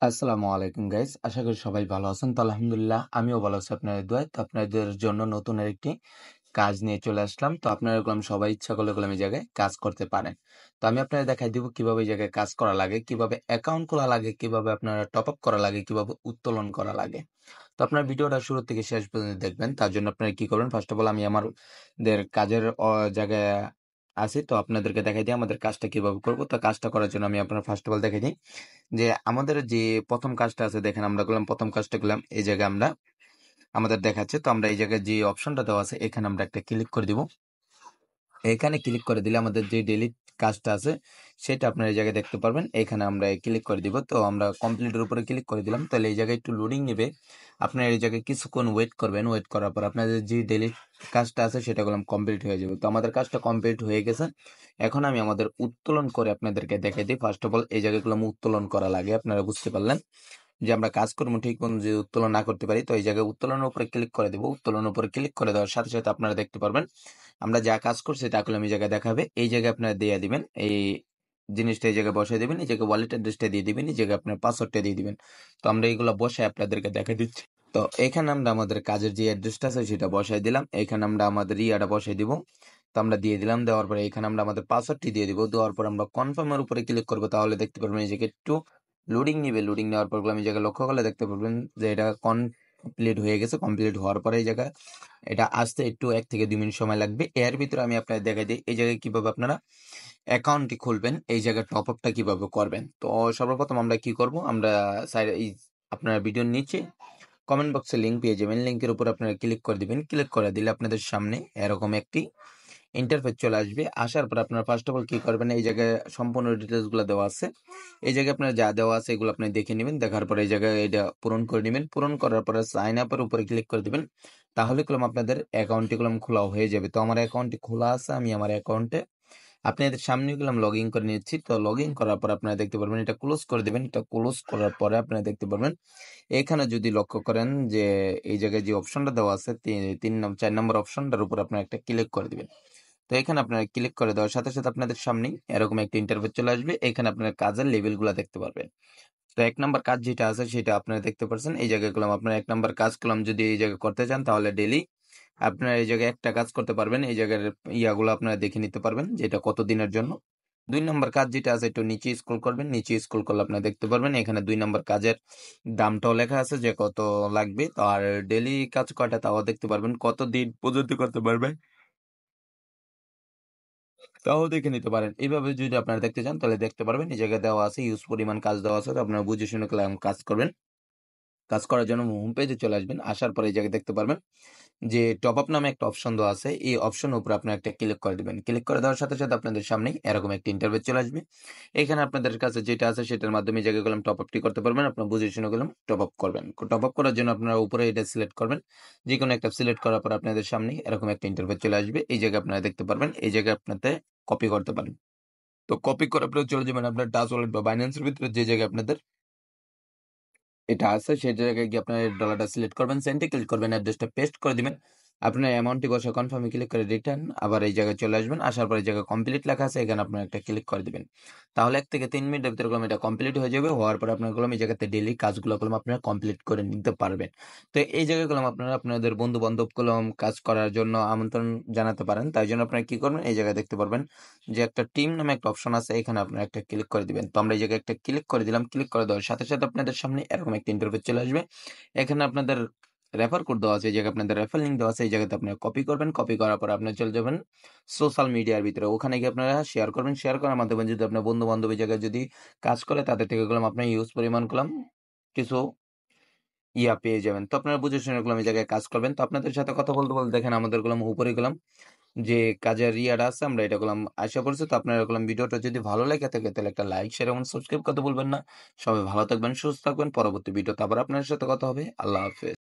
আসসালামু আলাইকুম গাইস, আশা করি সবাই ভালো আছেন। তো আলহামদুলিল্লাহ আমিও ভালো আছি আপনাদের দোয়ায়। তো আপনাদের জন্য নতুন আরেকটি কাজ নিয়ে চলে আসলাম। তো আপনারা এরকম সবাই ইচ্ছা করলে এরকম এই জায়গায় কাজ করতে পারেন। তো আমি আপনাদের দেখাই দিব কিভাবে এই জায়গায় কাজ করা লাগে, কিভাবে অ্যাকাউন্ট খোলা লাগে, কিভাবে আপনারা টপ আপ করা লাগে, কিভাবে উত্তোলন করা লাগে। তো আপনার ভিডিওটা শুরু থেকে শেষ পর্যন্ত দেখবেন। তার জন্য আপনারা কি করবেন, ফার্স্ট অফ অল আমি আমাদের কাজের জায়গায় আছি। তো আপনাদেরকে দেখাই দিই আমাদের কাজটা কিভাবে করব। তো কাজটা করার জন্য আমি আপনার ফার্স্ট অফ অল দেখাই দিই যে আমাদের যে প্রথম কাজটা আছে, দেখেন আমরা করলাম প্রথম কাজটা করলাম এই জায়গায় আমরা আমাদের দেখাচ্ছে। তো আমরা এই জায়গায় যে অপশনটা দেওয়া আছে এখানে আমরা একটা ক্লিক করে দিব। এখানে ক্লিক করে দিলে আমাদের যে ডেইলি কাজটা আছে সেটা আপনারা এই জায়গায় দেখতে পারবেন। এখানে আমরা ক্লিক করে দিব। তো আমরা কমপ্লিটের উপরে ক্লিক করে দিলাম। তাহলে এই জায়গায় একটু লোডিং নেবে। আপনারা এই জায়গায় কিছুক্ষণ ওয়েট করবেন। ওয়েট করার পর আপনাদের যে ডেইলি কাজটা আছে সেটা করলাম কমপ্লিট হয়ে যাবে। তো আমাদের কাজটা কমপ্লিট হয়ে গেছে। এখন আমি আমাদের উত্তোলন করে আপনাদেরকে দেখাই দিই। ফার্স্ট অফ অল এই জায়গাগুলো উত্তোলন করা লাগে, আপনারা বুঝতে পারলেন যে আমরা কাজকর্ম ঠিক মতো যদি উত্তোলন না করতে পারি। তো এই জায়গায় উত্তোলনের উপরে ক্লিক করে দেবো। উত্তোলনের উপরে ক্লিক করে দেওয়ার সাথে সাথে আপনারা দেখতে পারবেন আমরা যা কাজ করছি তা করলাম এই জায়গায় দেখাবে। এই জায়গায় আপনারা দিয়ে দিবেন এই জিনিসটা, এই জায়গায় বসাই দিবেন, এই জায়গায় ওয়ালেট অ্যাড্রেসটা দিয়ে দিবেন, এই জায়গায় আপনার পাসওয়ার্ডটা দিয়ে দিবেন। তো আমরা এইগুলো বসে আপনাদেরকে দেখা দিচ্ছি। তো এখানে আমরা আমাদের কাজের যে অ্যাড্রেসটা আছে সেটা বসাই দিলাম। এখানে আমরা আমাদের ইয়াটা বসাই দিব। তো আমরা দিয়ে দিলাম। দেওয়ার পরে এখানে আমরা আমাদের পাসওয়ার্ডটি দিয়ে দিব। দেওয়ার পর আমরা কনফার্মের উপরে ক্লিক করবো। তাহলে দেখতে পারবেন এই জায়গায় একটু লোডিং নিবে। লোডিং নেওয়ার পর আমি জায়গায় লক্ষ্য করলে দেখতে পারবেন যে এটা কমপ্লিট হয়ে গেছে। কমপ্লিট হওয়ার পরে এই জায়গায় এটা আসতে একটু 1 থেকে 2 মিনিট সময় লাগবে। এর ভিতরে আমি আপনাদের দেখাই দিই এই জায়গায় কিভাবে আপনারা অ্যাকাউন্টটি খুলবেন, এই জায়গায় টপ আপটা কিভাবে করবেন। তো সর্বপ্রথম আমরা কি করব, আমরা সাইড এই আপনার ভিডিওর নিচে কমেন্ট বক্সে লিঙ্ক পেয়ে যাবেন। লিঙ্কের উপর আপনারা ক্লিক করে দিবেন। ক্লিক করে দিলে আপনাদের সামনে এরকম একটি ইন্টারফেস চলে আসবে। আসার পর আপনারা ফার্স্ট অফ অল কি করবেন, এই জায়গায় সম্পূর্ণ ডিটেলসগুলো দেওয়া আছে। এই জায়গায় আপনার যা দেওয়া আছে এগুলো আপনি দেখে নেবেন। দেখার পরে এই জায়গায় এটা পূরণ করে নেবেন। পূরণ করার পরে সাইন আপের উপরে ক্লিক করে দিবেন। তাহলে কলম আপনাদের অ্যাকাউন্টটি কলম খোলা হয়ে যাবে। তো আমার অ্যাকাউন্টটি খোলা আছে, আমি আমার অ্যাকাউন্টে আপনাদের সামনে গেলাম লগ ইন করে নিচ্ছি। তো লগ ইন করার পর আপনারা দেখতে পারবেন এটা ক্লোজ করে দেবেন। এটা ক্লোজ করার পরে আপনারা দেখতে পারবেন এখানে যদি লক্ষ্য করেন যে এই জায়গায় যে অপশনটা দেওয়া আছে 4 নম্বর অপশনটার উপর আপনারা একটা ক্লিক করে দিবেন। তো এখানে আপনারা ক্লিক করে দেওয়ার সাথে সাথে আপনাদের সামনে এরকম একটা ইন্টারফেস চলে আসবে। এখানে আপনারা কাজের লেভেলগুলো দেখতে পারবেন। তো 1 নাম্বার কাজ যেটা আছে সেটা আপনারা দেখতে পাচ্ছেন। এই জায়গায় কলম আপনারা 1 নাম্বার কাজ কলম যদি এই জায়গায় করতে চান তাহলে ডেইলি আপনারা এই জায়গায় একটা কাজ করতে পারবেন। এই জায়গার ইয়াগুলো আপনারা দেখে নিতে পারবেন যে এটা কত দিনের জন্য। 2 নাম্বার কাজ যেটা আছে একটু নিচে স্ক্রল করবেন। নিচে স্ক্রল করলে আপনারা দেখতে পারবেন এখানে 2 নাম্বার কাজের দামটাও লেখা আছে যে কত লাগবে। তো আর ডেইলি কাজ কয়টা তাও দেখতে পারবেন, কত দিন পর্যন্ত করতে পারবেন তাও দেখে নিতে পারেন। এইভাবে যদি আপনারা দেখতে চান তাহলে দেখতে পারবেন। এই জায়গায় দেওয়া আছে ইউজ পরিমাণ কাজ দেওয়া আছে। তো আপনারা বুঝে শুনে কাজ করবেন। কাজ করার জন্য হোম পেজে চলে আসবেন। আসার পরে এই জায়গায় দেখতে পারবেন যে টপ আপ নামে একটা অপশন দেওয়া আছে। এই অপশনের উপর আপনারা একটা ক্লিক করে দিবেন। ক্লিক করে দেওয়ার সাথে সাথে আপনাদের সামনেই এরকম একটা ইন্টারফেস চলে আসবে। এখানে আপনাদের কাছে যেটা আছে সেটার মাধ্যমে এই জায়গায় গেলাম টপ আপটি করতে পারবেন। আপনারা বুঝে শুনে গেলাম টপ আপ করবেন। টপ আপ করার জন্য আপনারা উপরে এটা সিলেক্ট করবেন। যে কোনো একটা সিলেক্ট করার পর আপনাদের সামনে এরকম একটা ইন্টারফেস চলে আসবে। এই জায়গায় আপনারা দেখতে পারবেন এই জায়গায় আপনাদের কপি করতে পারেন। তো কপি করার পরে চলে যাবেন আপনার টাচ ওয়ালেট বা বাইন্যান্সের ভিতরে যে জায়গায় আপনাদের এটা আছে সেই জায়গায় গিয়ে আপনার ডলারটা সিলেক্ট করবেন, সেন্টে ক্লিক করবেন, অ্যাড্রেসটা পেস্ট করে দিবেন। আপনার অ্যামাউন্টটি বসে কনফার্মে ক্লিক করে রিটার্ন আবার এই জায়গায় চলে আসবেন। আসার পরে এই জায়গায় কমপ্লিট লেখা আছে, এখানে আপনার একটা ক্লিক করে দিবেন। তাহলে 1 থেকে 3 মিনিটের ভিতরে কলম এটা কমপ্লিট হয়ে যাবে। হওয়ার পরে আপনার কলম এই জায়গাতে ডেইলি কাজগুলো কলম আপনারা কমপ্লিট করে নিতে পারবেন। তো এই জায়গায় কলম আপনারা আপনাদের বন্ধু বান্ধব কলম কাজ করার জন্য আমন্ত্রণ জানাতে পারেন। তাই জন্য আপনারা কি করবেন, এই জায়গায় দেখতে পারবেন যে একটা টিম নামে একটা অপশন আছে, এখানে আপনারা একটা ক্লিক করে দিবেন। তো আমরা এই জায়গায় একটা ক্লিক করে দিলাম। ক্লিক করে দেওয়ার সাথে সাথে আপনাদের সামনে এরকম একটা ইন্টারফেস চলে আসবে। এখানে আপনাদের রেফার কোড দেওয়া আছে, এই জায়গায় আপনাদের রেফার লিঙ্ক দেওয়া আছে। এই জায়গাতে আপনারা কপি করবেন। কপি করার পর আপনারা চলে যাবেন সোশ্যাল মিডিয়ার ভিতরে। ওখানে গিয়ে আপনারা শেয়ার করবেন। শেয়ার করার মাধ্যমে যদি আপনার বন্ধু বান্ধব এই জায়গায় যদি কাজ করে তাদের থেকে গেলাম আপনার ইউজ পরিমাণ করলাম কিছু ইয়া পেয়ে যাবেন। তো আপনারা বুঝে শুনে গেলাম এই জায়গায় কাজ করবেন। তো আপনাদের সাথে কথা বলতে বলতে দেখেন আমাদের গেলাম উপরে গেলাম যে কাজের ইয়াটা আছে আমরা এটা করলাম আশা করছি। তো আপনারা করলাম ভিডিওটা যদি ভালো লাগে থাকে তাহলে একটা লাইক শেয়ার এবং সাবস্ক্রাইব করতে বলবেন না। সবাই ভালো থাকবেন, সুস্থ থাকবেন। পরবর্তী ভিডিওতে আবার আপনার সাথে কথা হবে। আল্লাহ হাফেজ।